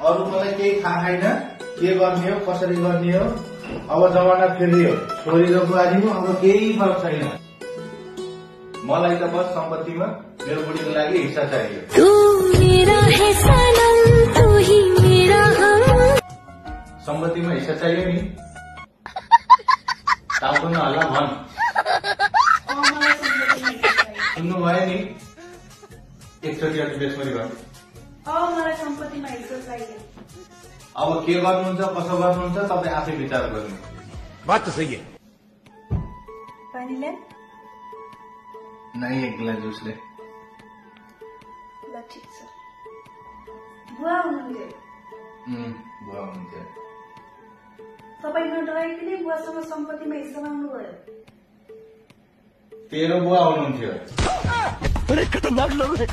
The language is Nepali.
अरू मलाई केही थाहा छैन के गर्ने हो कसरी गर्ने हो। अब जमाना फेरियो छोरी र बुहारी हो, अब केही फरक छैन। मलाई त बस सम्पत्तिमा मेरो बुढीको लागि हिस्सा चाहियो। सम्पत्तिमा हिस्सा चाहियो नि। टाउको नहल्ला भन। सुन्नु भयो नि एकचोटि अझ बेसमरी भयो। मलाई सम्पत्तिमा हिस्सा चाहियो। अब के गर्नुहुन्छ कसो गर्नुहुन्छ तपाईँ आफै विचार गर्नु। बात त सही है। पानीले नहीं एक गिलास जुस ले। ल ठिक छ। बुवा हुनुहुन्थ्यो। बुवा हुनुहुन्थ्यो। तपाईँ नडराइकन बुवासँग सम्पत्तिमा हिस्सा माग्नुभयो। तेरो बुवा हुनुहुन्थ्यो। अरे खतरनाक लोग है।